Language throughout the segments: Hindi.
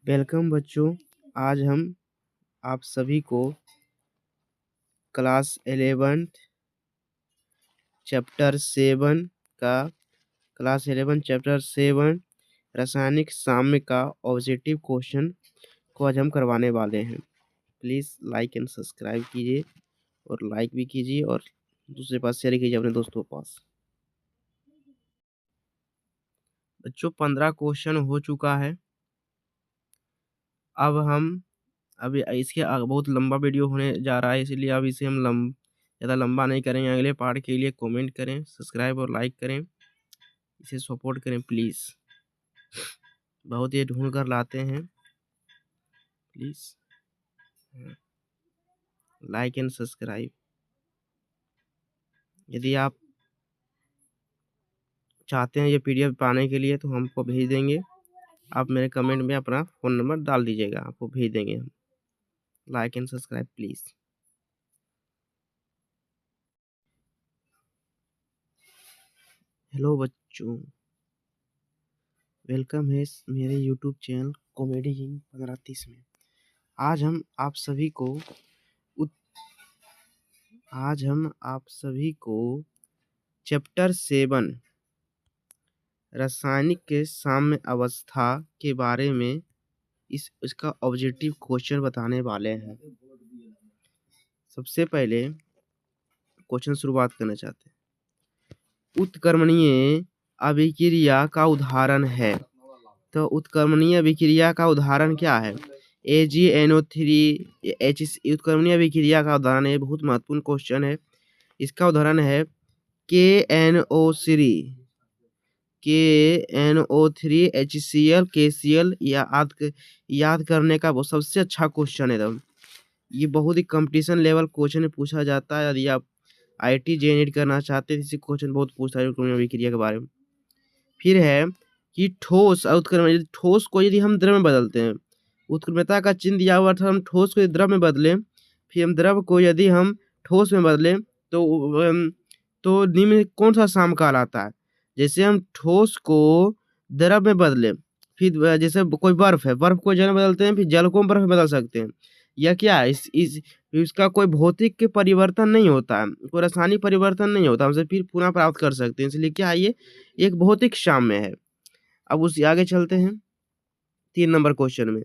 वेलकम बच्चों। आज हम आप सभी को क्लास 11 चैप्टर 7 रासायनिक साम्य का ऑब्जेक्टिव क्वेश्चन को आज हम करवाने वाले हैं। प्लीज़ लाइक एंड सब्सक्राइब कीजिए और लाइक भी कीजिए और दूसरे पास शेयर कीजिए अपने दोस्तों के पास। बच्चों 15 क्वेश्चन हो चुका है। अभी इसके बहुत लंबा वीडियो होने जा रहा है, इसलिए अब इसे हम ज़्यादा लंबा नहीं करेंगे। अगले पार्ट के लिए कमेंट करें, सब्सक्राइब और लाइक करें, इसे सपोर्ट करें प्लीज़। बहुत ये ढूंढ कर लाते हैं, प्लीज़ लाइक एंड सब्सक्राइब। यदि आप चाहते हैं ये PDF पाने के लिए तो हमको भेज देंगे। आप मेरे कमेंट में अपना फ़ोन नंबर डाल दीजिएगा, आपको भेज देंगे हम। Like and subscribe please. Hello बच्चों, वेलकम है मेरे यूट्यूब चैनल कॉमेडी किंग 1530 में। आज हम आप सभी को चैप्टर 7 रासायनिक के साम्य अवस्था के बारे में इसका ऑब्जेक्टिव क्वेश्चन बताने वाले हैं। सबसे पहले क्वेश्चन शुरुआत करना चाहते हैं। उत्क्रमणीय अभिक्रिया का उदाहरण है। तो उत्क्रमणीय अभिक्रिया का उदाहरण क्या है? AgNO3 उत्क्रमणीय अभिक्रिया का उदाहरण है। बहुत महत्वपूर्ण क्वेश्चन है। इसका उदाहरण है KNO3 HCl KCl। याद करने का वो सबसे अच्छा क्वेश्चन है। ये बहुत ही कंपटीशन लेवल क्वेश्चन में पूछा जाता है। यदि आप IIT JNET करना चाहते हैं, इसी क्वेश्चन बहुत पूछता है उत्क्रमणीय अभिक्रिया के बारे में। फिर है कि ठोस को यदि हम द्रव में बदलते हैं, उत्क्रमणीयता का चिन्ह दिया हुआ था। हम ठोस को द्रव में बदलें, फिर हम द्रव को यदि हम ठोस में बदलें तो निम्न कौन सा साम्य कहलाता है? जैसे हम ठोस को द्रव में बदलें, फिर जैसे कोई बर्फ है, बर्फ को जल में बदलते हैं, फिर जल को बर्फ में बदल सकते हैं। यह क्या है? इसका कोई भौतिक परिवर्तन नहीं होता है, कोई रासायनिक परिवर्तन नहीं होता, हमसे फिर पुनः प्राप्त कर सकते हैं। इसलिए क्या है? ये एक भौतिक साम्य है। अब उससे आगे चलते हैं 3 नंबर क्वेश्चन में।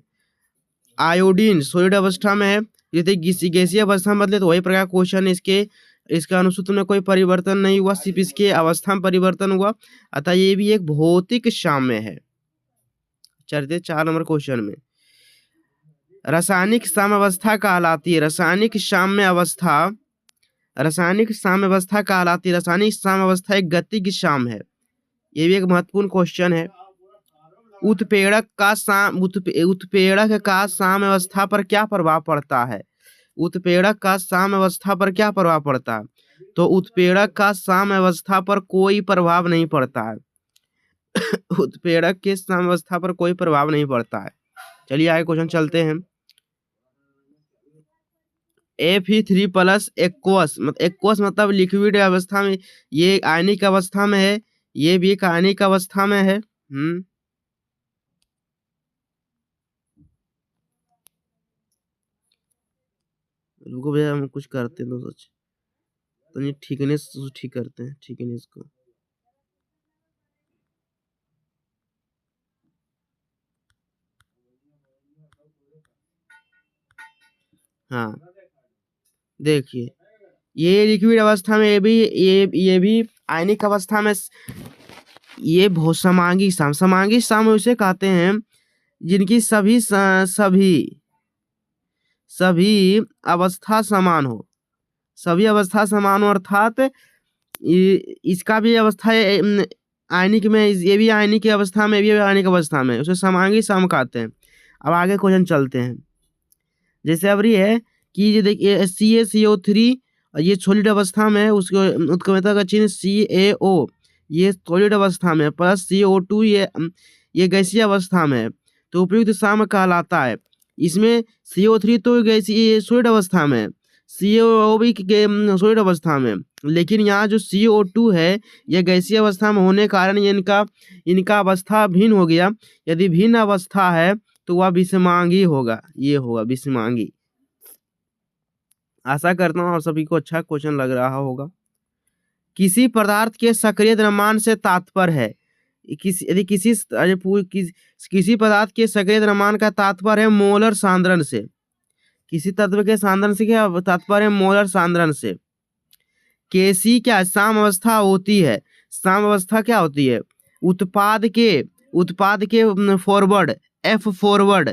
आयोडीन सॉलिड अवस्था में है, यदि गैसीय अवस्था में बदले तो वही प्रकार क्वेश्चन है। इसका अनुसूत्र में कोई परिवर्तन नहीं हुआ, सिर्फ इसके अवस्था में परिवर्तन हुआ, अतः ये भी एक भौतिक साम्य है। चलते 4 नंबर क्वेश्चन में। रासायनिक साम्य अवस्था कहलाती है। रासायनिक साम्य अवस्था एक गतिज साम्य है। ये भी एक महत्वपूर्ण क्वेश्चन है। उत्प्रेरक का साम्य अवस्था पर क्या प्रभाव पड़ता है? उत्प्रेरक का साम्य अवस्था पर क्या प्रभाव पड़ता है? तो उत्प्रेरक का साम्य अवस्था पर कोई प्रभाव नहीं पड़ता है। उत्प्रेरक के साम्य अवस्था पर कोई प्रभाव नहीं पड़ता है। चलिए आगे क्वेश्चन चलते हैं। Fe3+ एक्वस मतलब लिक्विड अवस्था में, ये आयनिक अवस्था में है, ये भी एक आयनिक अवस्था में है। रुको भैया, हम कुछ करते हैं तो सोच तो ये ठीकनेस ठीक करते हैं, ठीकनेस को। हाँ देखिए, ये लिक्विड अवस्था में, ये भी आयनिक अवस्था में। ये बहुत समांगी साम्य उसे कहते हैं जिनकी सभी अवस्था समान हो। अर्थात इसका भी अवस्था आयनिक में, ये भी आयनिक अवस्था में, ये भी आयनिक अवस्था में, उसे समांगी साम्य कहते हैं। अब आगे क्वेश्चन चलते हैं। जैसे अब ये है कि ये देखिए CaCO3 ये सॉलिड अवस्था में है, उसको उत्क्रमणीयता का चिन्ह CaO, ये सॉलिड अवस्था में, प्लस CO2 ये गैसीय अवस्था में है, तो उपयुक्त साम्य कहलाता है। इसमें CO3 तो गैसीय सॉलिड अवस्था में, CO भी सॉलिड अवस्था में, लेकिन यहाँ जो CO2 है यह गैसीय अवस्था में होने के कारण इनका अवस्था भिन्न हो गया। यदि भिन्न अवस्था है तो वह विषमांगी होगा, ये होगा विषमांगी। आशा करता हूँ आप सभी को अच्छा क्वेश्चन लग रहा होगा। किसी पदार्थ के सक्रिय द्रव्यमान से तात्पर्य है, किसी पदार्थ के सक्रिय द्रव्यमान का तात्पर्य है मोलर सांद्रण से। किसी तत्व के सांद्रण से क्या तात्पर्य है? मोलर सांद्रण से। केसी क्या साम अवस्था होती है? साम अवस्था क्या होती है? उत्पाद के फॉरवर्ड, एफ फॉरवर्ड,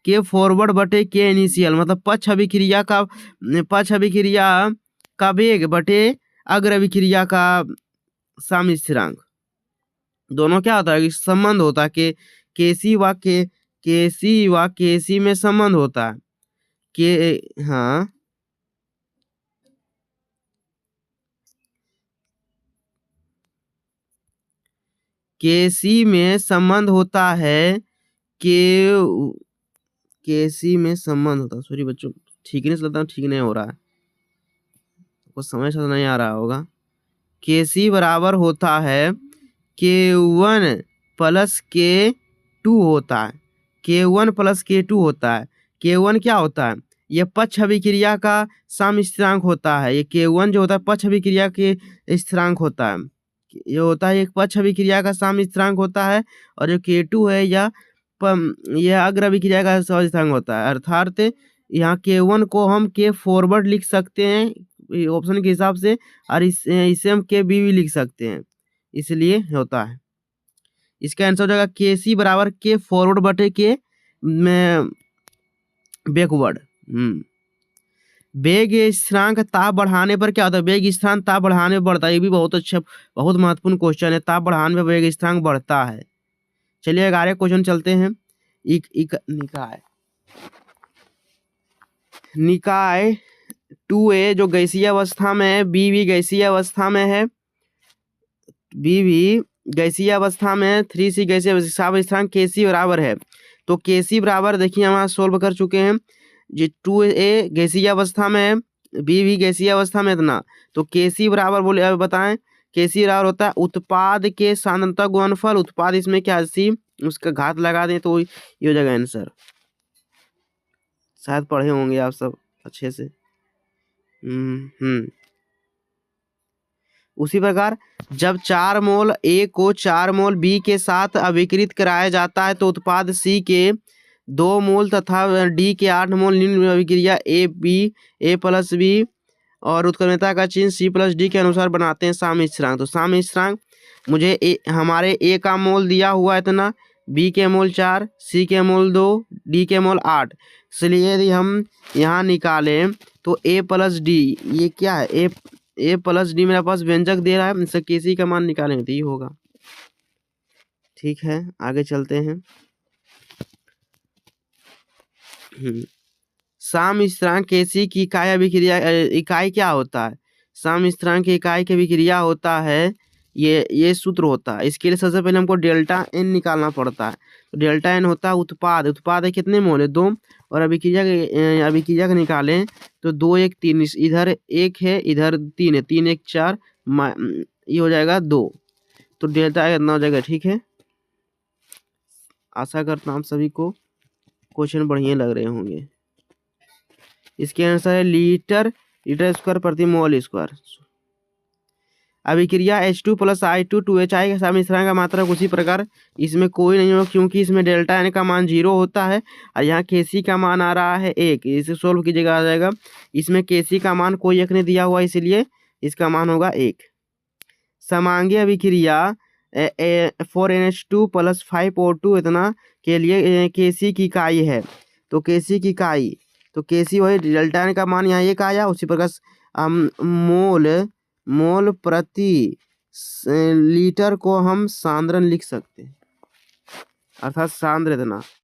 के फॉरवर्ड बटे के इनिशियल, मतलब पक्ष अभिक्रिया का वेग बटे अग्र अभिक्रिया का साम स्थिरांक। दोनों क्या होता है? संबंध होता है कि केसी व केसी में संबंध होता है के, हाँ, केसी में संबंध होता है केसी में संबंध होता है। सॉरी बच्चों, ठीक नहीं चलता, ठीक नहीं हो रहा है, कुछ समझ नहीं आ रहा होगा। केसी बराबर होता है K1 प्लस K2 होता है, K1 प्लस K2 होता है। K1 क्या होता है? यह पक्ष अभिक्रिया का साम स्थिरांक होता है। ये K1 जो होता है पक्ष अभिक्रिया के स्थिरांक होता है, ये होता है एक पक्ष अभिक्रिया का साम स्थिरांक होता है। और जो K2 है यह अग्र अभिक्रिया का सह स्थिरांक होता है। अर्थात यहाँ K1 को हम K फॉरवर्ड लिख सकते हैं ऑप्शन के हिसाब से, और इसे हम K भी लिख सकते हैं, इसलिए होता है। इसका आंसर हो जाएगा Kc बराबर K फॉरवर्ड बटे K बैकवर्ड। वेग स्थिरांक ताप बढ़ाने पर क्या होता है? वेग स्थिरांक ताप बढ़ाने पर बढ़ता है। ये भी बहुत अच्छा, बहुत महत्वपूर्ण क्वेश्चन है। ताप बढ़ाने पर वेग स्थिरांक बढ़ता है। चलिए 11 क्वेश्चन चलते हैं। निकाय 2A जो गैसीय अवस्था में है, BB गैसीय अवस्था में है, BB गैसीय अवस्था में, 3C गैसीय साप स्थिरांक Kc बराबर है। तो Kc बराबर देखिए हम सोल्व कर चुके हैं। जो 2A गैसीय अवस्था में है, BB गैसीय अवस्था में इतना, तो Kc बराबर बोले अब बताएं। Kc बराबर होता है उत्पाद के सांद्रता गुणनफल, उत्पाद इसमें क्या C, उसका घात लगा दें तो ये हो जाएगा आंसर। शायद पढ़े होंगे आप सब अच्छे से। उसी प्रकार जब 4 मोल A को 4 मोल B के साथ अभिकृत कराया जाता है तो उत्पाद C के 2 मोल तथा D के 8 मोल निम्न अभिक्रिया A प्लस B और उत्क्रमणिका का चिन्ह C प्लस D के अनुसार बनाते हैं साम स्थिरांक। तो साम स्थिरांक मुझे हमारे A का मोल दिया हुआ है इतना, B के मोल 4, C के मोल 2, D के मोल 8। इसलिए यदि हम यहाँ निकालें तो A प्लस D, ये क्या है? A प्लस D मेरे पास व्यंजक दे रहा है, इससे Kc का मान निकालेंगे तो ये होगा। ठीक है, आगे चलते हैं। साम स्थिरांक Kc की इकाई अभिक्रिया, इकाई क्या होता है? साम स्थिरांक की इकाई की अभिक्रिया होता है, ये सूत्र होता है। इसके लिए सबसे पहले हमको डेल्टा N निकालना पड़ता है। तो डेल्टा N होता है उत्पाद है कितने मोल है? 2, और अभिक्रिया का निकालें तो 2 1 3, इधर 1 है इधर 3 है, 3 1 4, ये हो जाएगा 2, तो डेल्टा कितना हो जाएगा? ठीक है, आशा करता हूँ आप सभी को क्वेश्चन बढ़िया लग रहे होंगे। इसके आंसर है लीटर स्क्वायर प्रति मोल स्क्वायर। अभिक्रिया H2 प्लस I2 2HI के साथ मिश्रण का मात्रक उसी प्रकार इसमें कोई नहीं होगा, क्योंकि इसमें डेल्टा N का मान 0 होता है और यहाँ Kc का मान आ रहा है 1। इसे सोल्व कीजिएगा, आ जाएगा। इसमें Kc का मान कोई 1 नहीं दिया हुआ, इसलिए इसका मान होगा 1। समांगी अभिक्रिया 4NH2 प्लस 5O2 इतना के लिए Kc की इकाई है। तो Kc की इकाई, तो Kc वही डेल्टा N का मान यहाँ 1 आया। उसी प्रकार मोल प्रति लीटर को हम सांद्रण लिख सकते हैं, अर्थात सांद्र इतना।